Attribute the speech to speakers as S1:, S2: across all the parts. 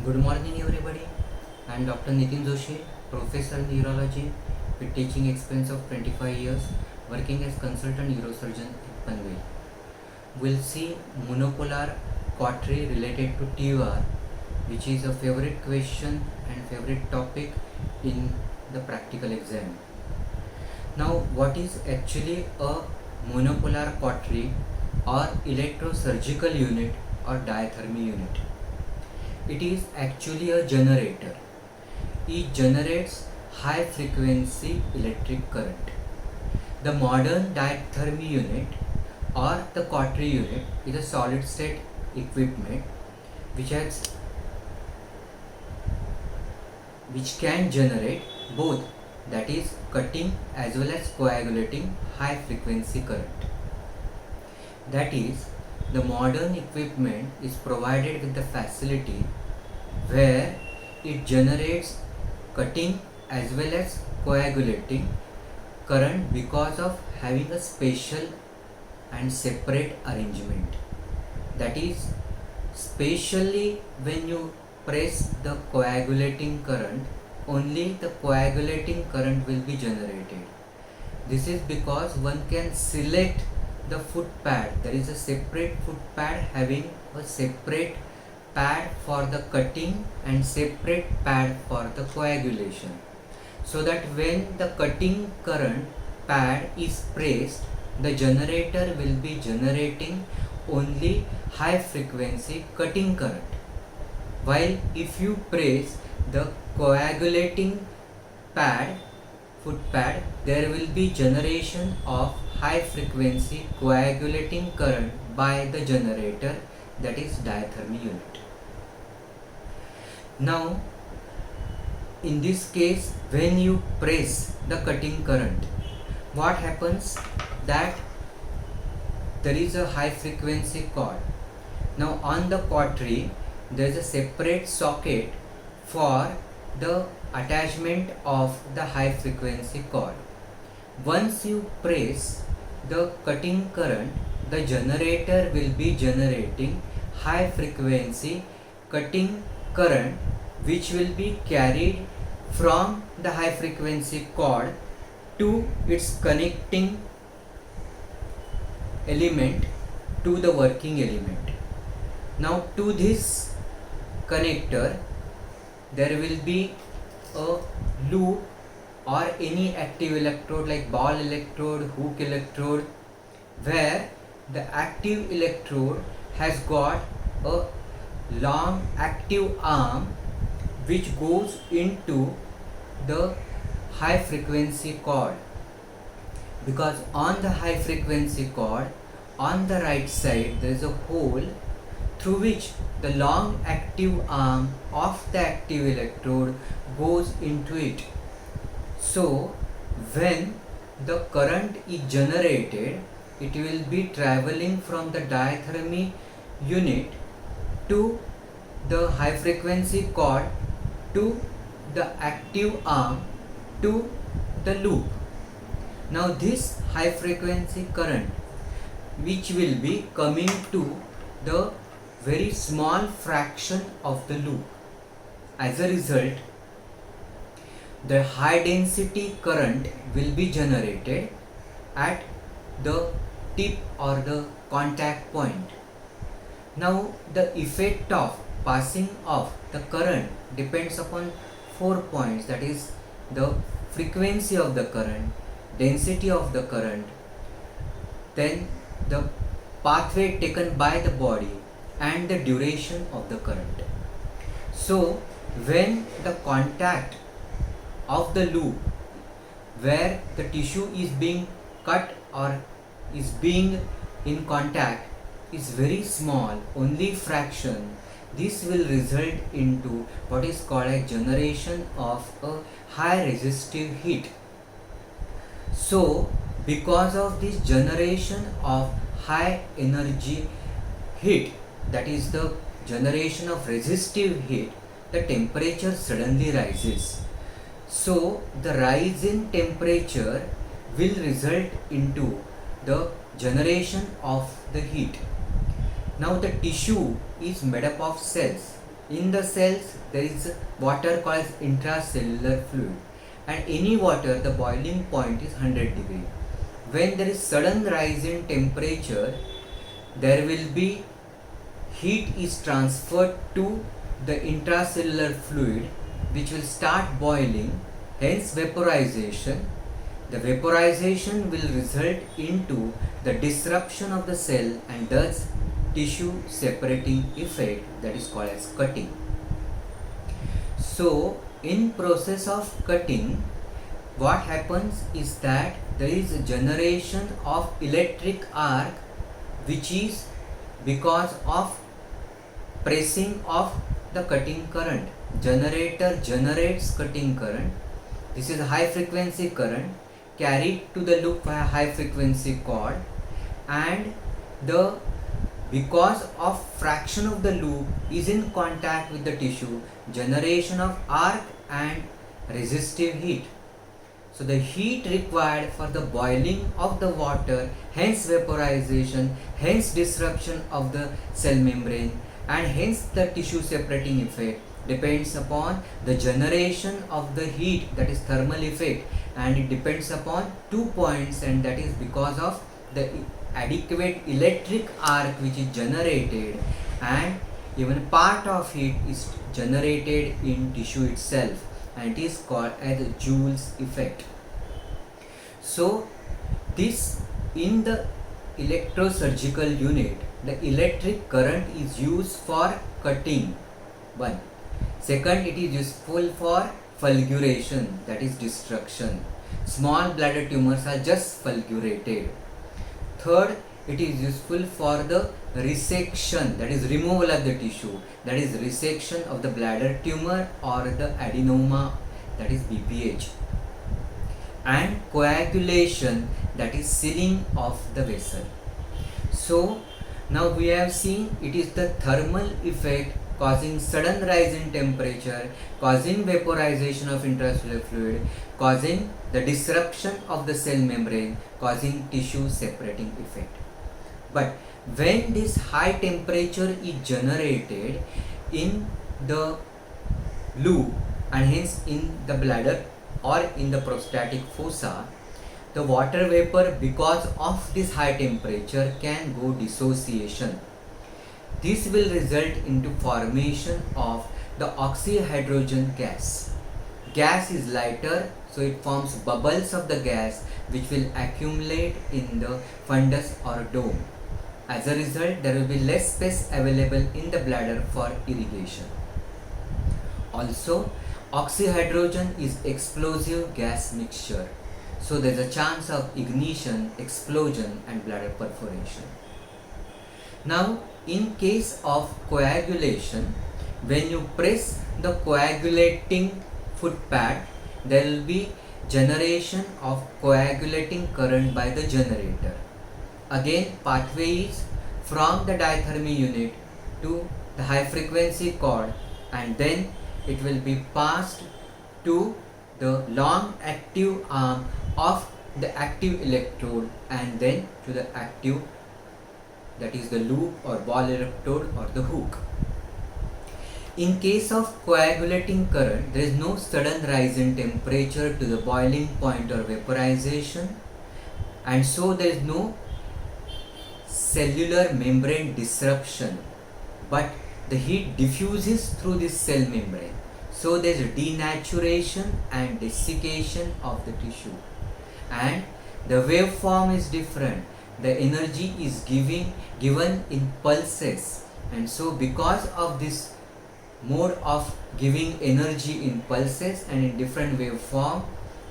S1: Good morning, everybody. I am Dr. Nitin Joshi, Professor in Urology with teaching experience of 25 years, working as consultant neurosurgeon in Panvel. We'll see monopolar quadri related to TUR, which is a favorite question and favorite topic in the practical exam. Now, what is actually a monopolar quadri or electrosurgical unit or diathermy unit? It is actually a generator. It generates high frequency electric current. The modern diathermy unit or the cautery unit is a solid state equipment which can generate both, that is cutting as well as coagulating high frequency current. That is, the modern equipment is provided with the facility where it generates cutting as well as coagulating current because of having a special and separate arrangement. That is, specially when you press the coagulating current, only the coagulating current will be generated. This is because one can select the foot pad. There is a separate foot pad having a separate pad for the cutting and separate pad for the coagulation, so that when the cutting current pad is pressed, the generator will be generating only high frequency cutting current, while if you press the coagulating pad, foot pad, there will be generation of high frequency coagulating current by the generator, that is diathermy unit. Now, in this case, when you press the cutting current, what happens? That there is a high frequency cord. Now on the cautery, there is a separate socket for the attachment of the high frequency cord. Once you press the cutting current, the generator will be generating high frequency cutting current, which will be carried from the high frequency cord to its connecting element, to the working element. Now to this connector there will be a loop or any active electrode like ball electrode, hook electrode, where the active electrode has got a long active arm which goes into the high frequency cord, because on the high frequency cord on the right side there is a hole through which the long active arm of the active electrode goes into it. So when the current is generated, it will be traveling from the diathermy unit to the high frequency cord to the active arm to the loop. Now this high frequency current, which will be coming to the very small fraction of the loop, as a result the high density current will be generated at the tip or the contact point. Now the effect of passing of the current depends upon 4 points, that is the frequency of the current, density of the current, then the pathway taken by the body, and the duration of the current. So when the contact of the loop where the tissue is being cut or is being in contact is very small, only fraction, this will result into what is called a generation of a high resistive heat. So because of this generation of high energy heat, that is the generation of resistive heat, the temperature suddenly rises. So the rise in temperature will result into the generation of the heat. Now the tissue is made up of cells. in the cells there is water called intracellular fluid, and any water the boiling point is 100 degree. When there is sudden rise in temperature, there will be heat is transferred to the intracellular fluid which will start boiling, hence vaporization. The vaporization will result into the disruption of the cell and thus tissue separating effect, that is called as cutting. So in process of cutting, what happens is that there is a generation of electric arc which is because of pressing of the cutting current. Generator generates cutting current. This is a high frequency current carried to the loop via high frequency cord, and the because of fraction of the loop is in contact with the tissue, generation of arc and resistive heat. So the heat required for the boiling of the water, hence vaporization, hence disruption of the cell membrane, and hence the tissue separating effect, depends upon the generation of the heat, that is thermal effect, and it depends upon 2 points, and that is because of the adequate electric arc which is generated, and even part of it is generated in tissue itself, and it is called as the Joule's effect. So this, in the electrosurgical unit, the electric current is used for cutting, one. Second, it is useful for fulguration, that is destruction. Small bladder tumors are just fulgurated. Third, it is useful for the resection, that is removal of the tissue, that is resection of the bladder tumor or the adenoma, that is BPH. And coagulation, that is sealing of the vessel. So now we have seen it is the thermal effect causing sudden rise in temperature, causing vaporization of intracellular fluid, causing the disruption of the cell membrane, causing tissue separating effect. But when this high temperature is generated in the loop and hence in the bladder or in the prostatic fossa, the water vapor, because of this high temperature, can go dissociation. This will result into formation of the oxyhydrogen gas. Gas is lighter, so it forms bubbles of the gas which will accumulate in the fundus or dome. As a result, there will be less space available in the bladder for irrigation. Also, oxyhydrogen is explosive gas mixture, so there is a chance of ignition, explosion and bladder perforation. Now, in case of coagulation, when you press the coagulating foot pad, there will be generation of coagulating current by the generator. Again, pathway is from the diathermy unit to the high frequency cord, and then it will be passed to the long active arm of the active electrode, and then to the active, that is the loop or ball electrode or the hook. In case of coagulating current, there is no sudden rise in temperature to the boiling point or vaporization, and so there is no cellular membrane disruption, but the heat diffuses through this cell membrane. So there is a denaturation and desiccation of the tissue, and the waveform is different. The energy is given in pulses, and so because of this mode of giving energy in pulses and in different waveform,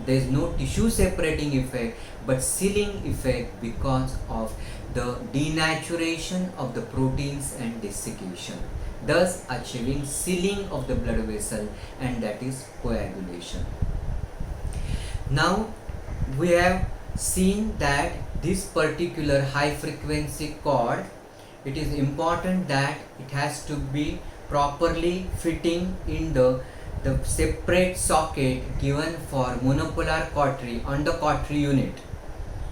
S1: there is no tissue separating effect but sealing effect because of the denaturation of the proteins and desiccation, thus achieving sealing of the blood vessel, and that is coagulation. Now we have seen that this particular high frequency cord, it is important that it has to be properly fitting in the separate socket given for monopolar cautery on the cautery unit.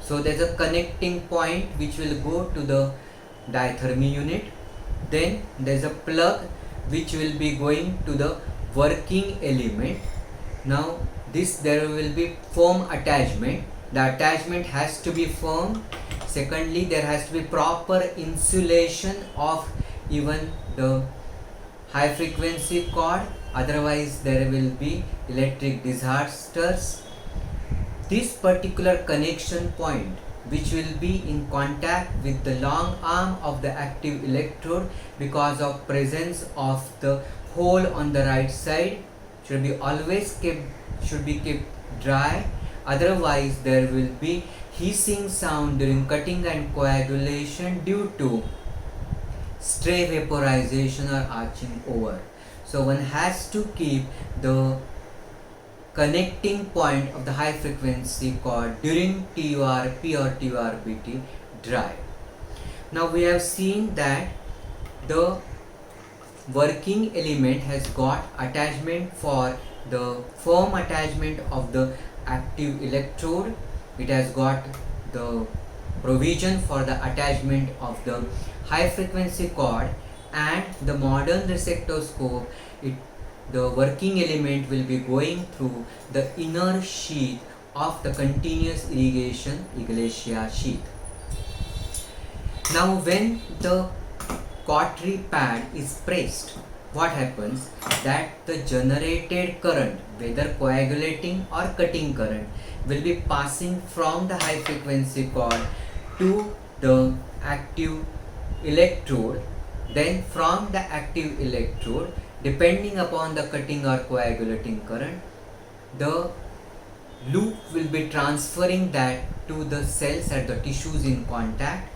S1: So there is a connecting point which will go to the diathermy unit. Then there is a plug which will be going to the working element. Now this there will be firm attachment. The attachment has to be firm. Secondly, there has to be proper insulation of even the high frequency cord, otherwise there will be electric disasters. This particular connection point, which will be in contact with the long arm of the active electrode, because of presence of the hole on the right side, should be kept dry, otherwise there will be hissing sound during cutting and coagulation due to stray vaporization or arching over. So one has to keep the connecting point of the high frequency cord during TURP or TURBT dry. Now we have seen that the working element has got attachment for the firm attachment of the active electrode. It has got the provision for the attachment of the high frequency cord, and the modern resectoscope, the working element will be going through the inner sheath of the continuous irrigation Iglesia sheath. Now when the cautery pad is pressed, what happens that the generated current, whether coagulating or cutting current, will be passing from the high frequency cord to the active electrode. Then from the active electrode, depending upon the cutting or coagulating current, the loop will be transferring that to the cells at the tissues in contact.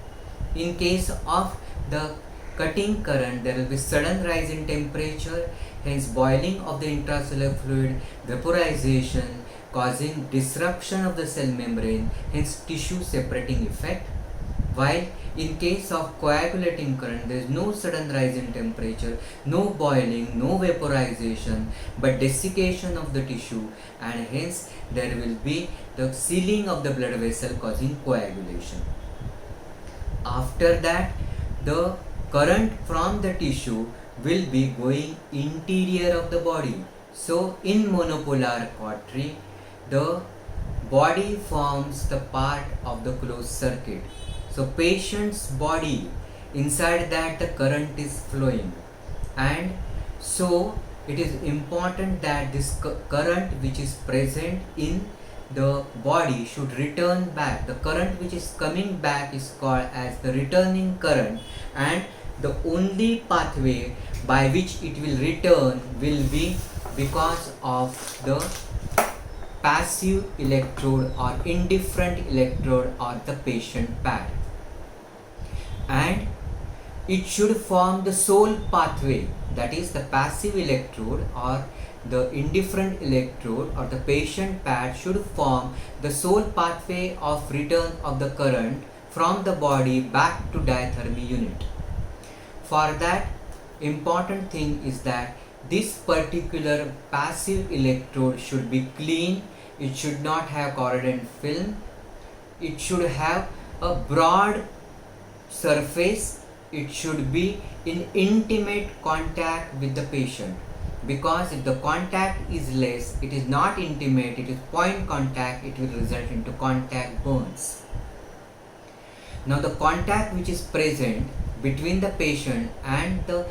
S1: In case of the cutting current, there will be sudden rise in temperature, hence boiling of the intracellular fluid, vaporization, causing disruption of the cell membrane, hence tissue separating effect. While in case of coagulating current, there is no sudden rise in temperature, no boiling, no vaporization, but desiccation of the tissue, and hence there will be the sealing of the blood vessel causing coagulation. After that, the current from the tissue will be going interior of the body. So in monopolar cautery, the body forms the part of the closed circuit. So patient's body, inside that the current is flowing, and so it is important that this current which is present in the body should return back. The current which is coming back is called as the returning current, and the only pathway by which it will return will be because of the passive electrode or indifferent electrode or the patient pad, and it should form the sole pathway, that is the passive electrode or the indifferent electrode or the patient pad should form the sole pathway of return of the current from the body back to diathermy unit. For that, important thing is that this particular passive electrode should be clean, it should not have corrodent film, it should have a broad surface, it should be in intimate contact with the patient, because if the contact is less, it is not intimate, it is point contact, it will result into contact burns. Now the contact which is present between the patient and the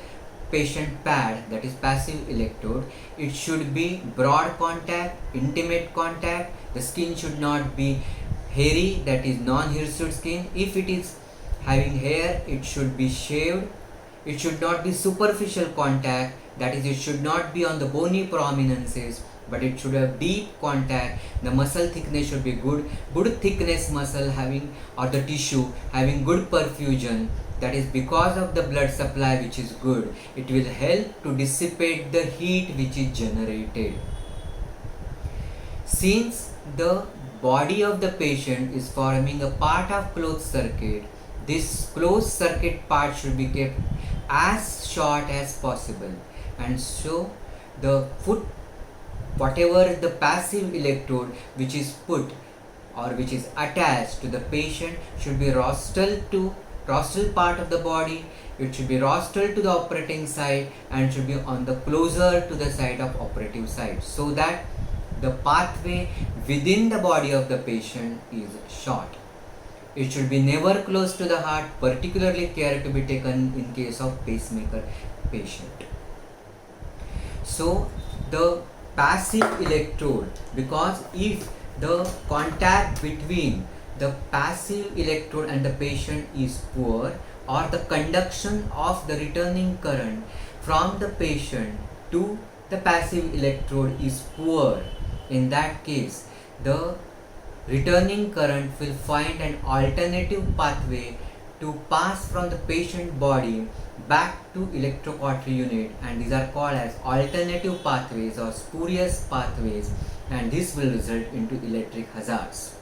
S1: patient pad, that is passive electrode, it should be broad contact, intimate contact, the skin should not be hairy, that is non-hirsute skin. If it is having hair, it should be shaved. It should not be superficial contact, that is it should not be on the bony prominences, but it should have deep contact. The muscle thickness should be good thickness muscle having, or the tissue having good perfusion, that is because of the blood supply which is good, it will help to dissipate the heat which is generated. Since the body of the patient is forming a part of closed circuit, this closed circuit part should be kept as short as possible, and so the whatever the passive electrode which is put or which is attached to the patient should be rostral to rostral part of the body. It should be rostral to the operating side and should be on the closer to the side of operative side, so that the pathway within the body of the patient is short. It should be never close to the heart, particularly care to be taken in case of pacemaker patient. So the passive electrode, because if the contact between the passive electrode and the patient is poor, or the conduction of the returning current from the patient to the passive electrode is poor, in that case the returning current will find an alternative pathway to pass from the patient body back to electrocautery unit, and these are called as alternative pathways or spurious pathways, and this will result into electric hazards.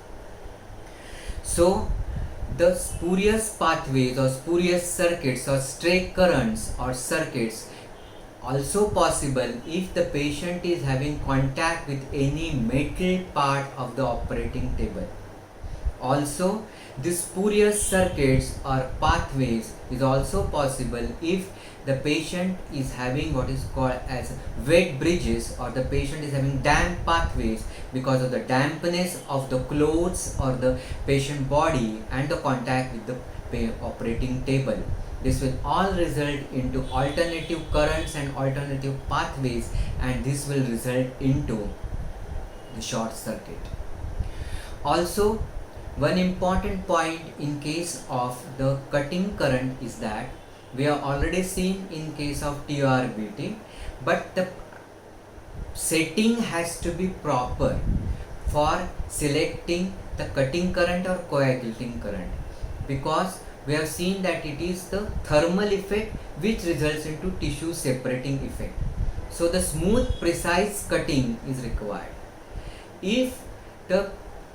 S1: So the spurious pathways or spurious circuits or stray currents or circuits also possible if the patient is having contact with any metal part of the operating table. Also, these spurious circuits or pathways is also possible if the patient is having what is called as wet bridges, or the patient is having damp pathways because of the dampness of the clothes or the patient body and the contact with the operating table. This will all result into alternative currents and alternative pathways, and this will result into the short circuit. Also, one important point in case of the cutting current is that we have already seen in case of TRBT, but the setting has to be proper for selecting the cutting current or coagulating current, because we have seen that it is the thermal effect which results into tissue separating effect. So the smooth precise cutting is required. If the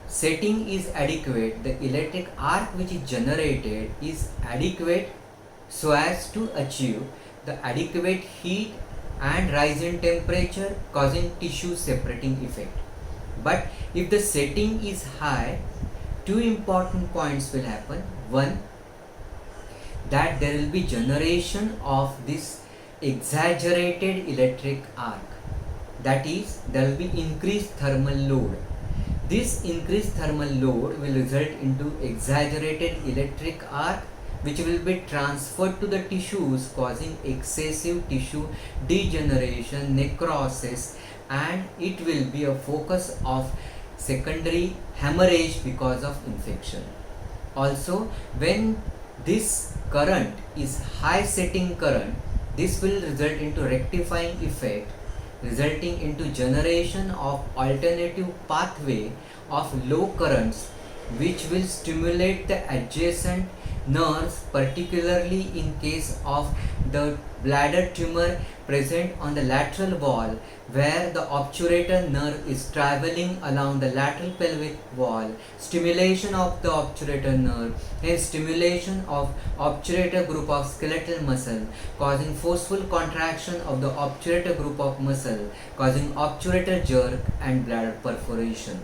S1: setting is adequate, the electric arc which is generated is adequate so as to achieve the adequate heat and rise in temperature causing tissue separating effect. But if the setting is high, two important points will happen. One, that there will be generation of this exaggerated electric arc, that is, there will be increased thermal load. This increased thermal load will result into exaggerated electric arc, which will be transferred to the tissues, causing excessive tissue degeneration, necrosis, and it will be a focus of secondary hemorrhage because of infection. Also, when this current is high setting current, this will result into rectifying effect, resulting into generation of alternative pathway of low currents, which will stimulate the adjacent nerves, particularly in case of the bladder tumor present on the lateral wall, where the obturator nerve is traveling along the lateral pelvic wall. Stimulation of the obturator nerve and stimulation of obturator group of skeletal muscle, causing forceful contraction of the obturator group of muscle, causing obturator jerk and bladder perforation.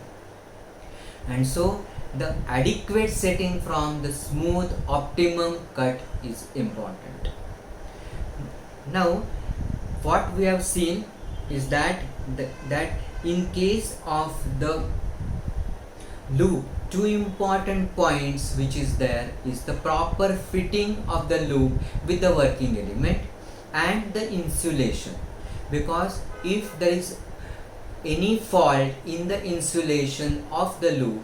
S1: And so the adequate setting from the smooth optimum cut is important. Now what we have seen is that in case of the loop, two important points which is there is the proper fitting of the loop with the working element and the insulation, because if there is any fault in the insulation of the loop,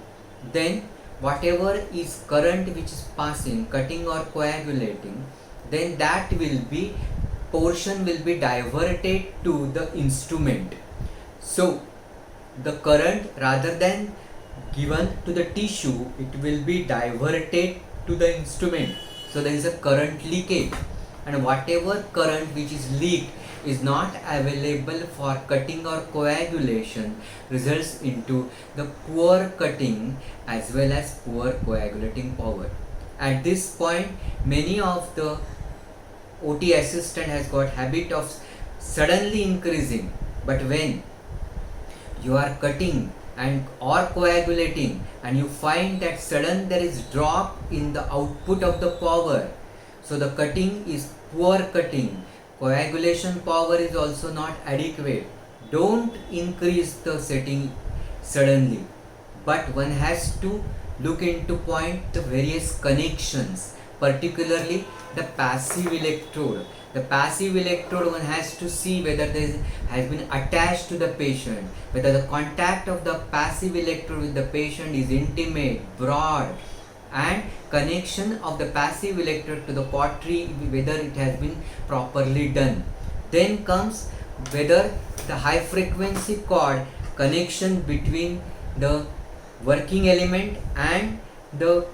S1: then whatever is current which is passing, cutting or coagulating, then that will be portion will be diverted to the instrument. So the current, rather than given to the tissue, it will be diverted to the instrument. So there is a current leakage, and whatever current which is leaked is not available for cutting or coagulation, results into the poor cutting as well as poor coagulating power. At this point, many of the OT assistant has got habit of suddenly increasing, but when you are cutting and or coagulating, and you find that sudden there is drop in the output of the power, so the cutting is poor cutting, coagulation power is also not adequate. Don't increase the setting suddenly, but one has to look into point the various connections, particularly the passive electrode. The passive electrode, one has to see whether there has been attached to the patient, whether the contact of the passive electrode with the patient is intimate, broad, and connection of the passive electrode to the cautery, whether it has been properly done. Then comes whether the high frequency cord connection between the working element and the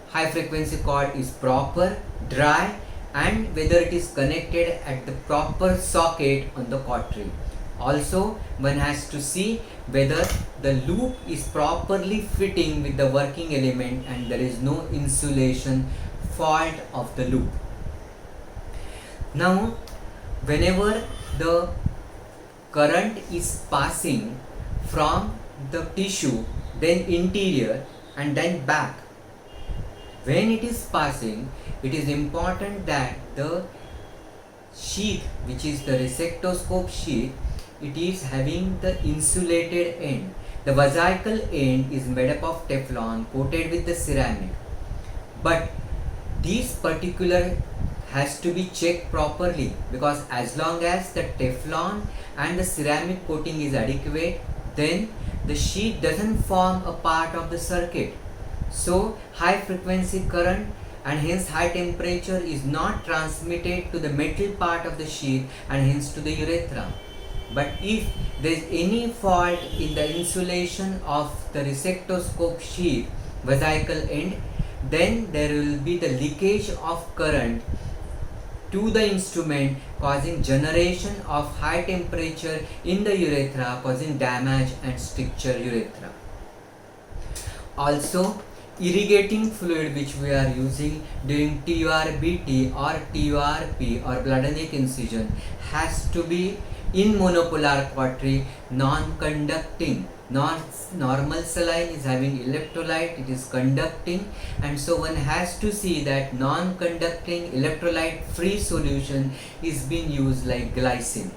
S1: high frequency cord is proper, dry, and whether it is connected at the proper socket on the cautery. Also, one has to see whether the loop is properly fitting with the working element and there is no insulation fault of the loop. Now, whenever the current is passing from the tissue, then interior and then back, when it is passing, it is important that the sheath, which is the resectoscope sheath, it is having the insulated end. The vesicle end is made up of Teflon coated with the ceramic, but this particular has to be checked properly, because as long as the Teflon and the ceramic coating is adequate, then the sheath doesn't form a part of the circuit. So high frequency current and hence high temperature is not transmitted to the metal part of the sheath and hence to the urethra. But if there is any fault in the insulation of the resectoscope sheath vesicle end, then there will be the leakage of current to the instrument, causing generation of high temperature in the urethra, causing damage and stricture urethra. Also, irrigating fluid which we are using during TURBT or TURP or bloodenic incision has to be in monopolar cautery, non-conducting. Normal saline is having electrolyte, it is conducting, and so one has to see that non-conducting electrolyte free solution is being used like glycine.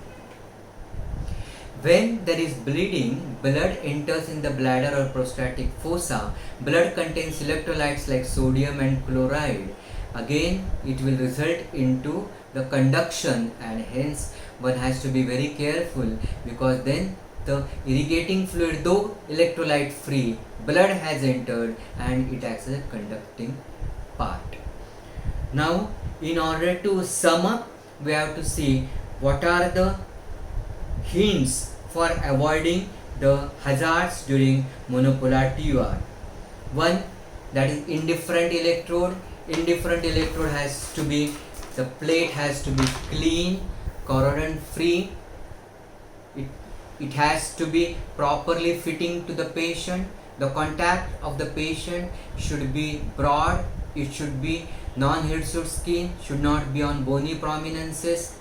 S1: When there is bleeding, blood enters in the bladder or prostatic fossa. Blood contains electrolytes like sodium and chloride. Again, it will result into the conduction, and hence one has to be very careful, because then the irrigating fluid, though electrolyte free, blood has entered and it acts as a conducting part. Now, in order to sum up, we have to see what are the hints for avoiding the hazards during monopolar TUR. One, that is indifferent electrode. Indifferent electrode has to be, the plate has to be clean, corrosion free. It has to be properly fitting to the patient. The contact of the patient should be broad. It should be non-hirsute skin, should not be on bony prominences.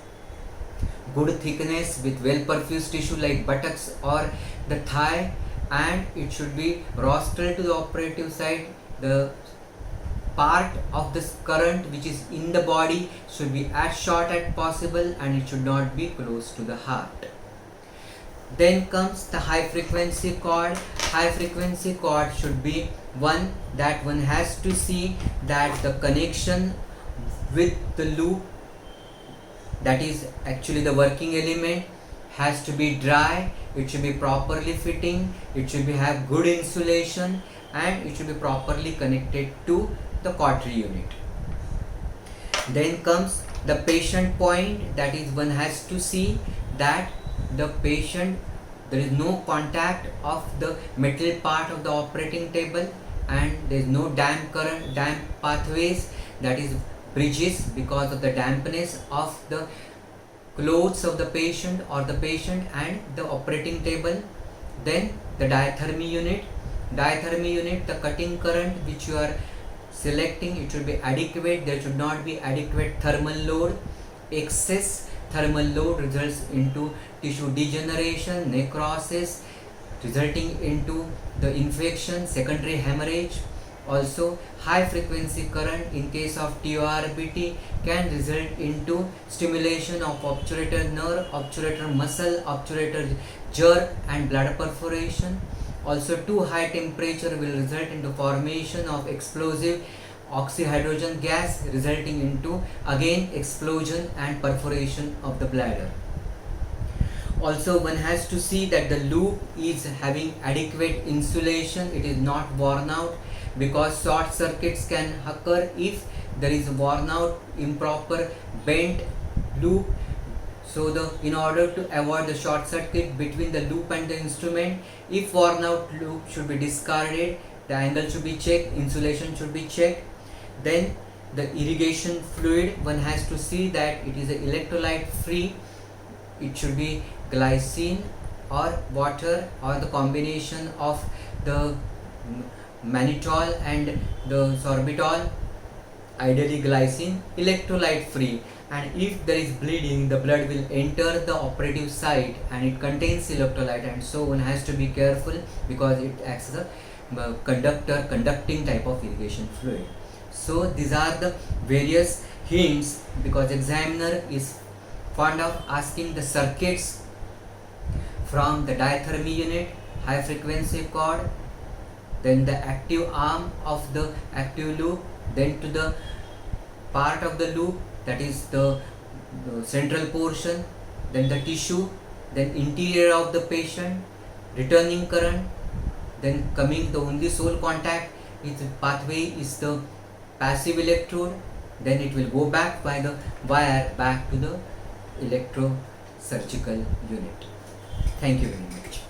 S1: Good thickness with well-perfused tissue like buttocks or the thigh, and it should be rostral to the operative side. The part of this current which is in the body should be as short as possible, and it should not be close to the heart. Then comes the high frequency cord. High frequency cord should be one that one has to see that the connection with the loop, that is actually the working element, has to be dry, it should be properly fitting, it should be have good insulation, and it should be properly connected to the cautery unit. Then comes the patient point, that is one has to see that the patient, there is no contact of the metal part of the operating table, and there is no damp current, damp pathways, that is bridges because of the dampness of the clothes of the patient or the patient and the operating table. Then the diathermy unit. Diathermy unit, the cutting current which you are selecting, it should be adequate. There should not be adequate thermal load. Excess thermal load results into tissue degeneration, necrosis, resulting into the infection, secondary hemorrhage. Also, high frequency current in case of TORBT can result into stimulation of obturator nerve, obturator muscle, obturator jerk and bladder perforation. Also, too high temperature will result into formation of explosive oxyhydrogen gas, resulting into again explosion and perforation of the bladder. Also, one has to see that the loop is having adequate insulation, it is not worn out, because short circuits can occur if there is worn out, improper bent loop. So in order to avoid the short circuit between the loop and the instrument, if worn out loop should be discarded, the angle should be checked, insulation should be checked. Then the irrigation fluid, one has to see that it is electrolyte free, it should be glycine or water or the combination of the mannitol and the sorbitol, ideally glycine, electrolyte free. And if there is bleeding, the blood will enter the operative site and it contains electrolyte, and so one has to be careful because it acts as a conducting type of irrigation fluid. So these are the various hints, because examiner is fond of asking the circuits from the diathermy unit, high frequency cord, then the active arm of the active loop, then to the part of the loop, that is the central portion, then the tissue, then interior of the patient, returning current, then coming the only sole contact with the pathway is the passive electrode, then it will go back by the wire back to the electrosurgical unit. Thank you very much.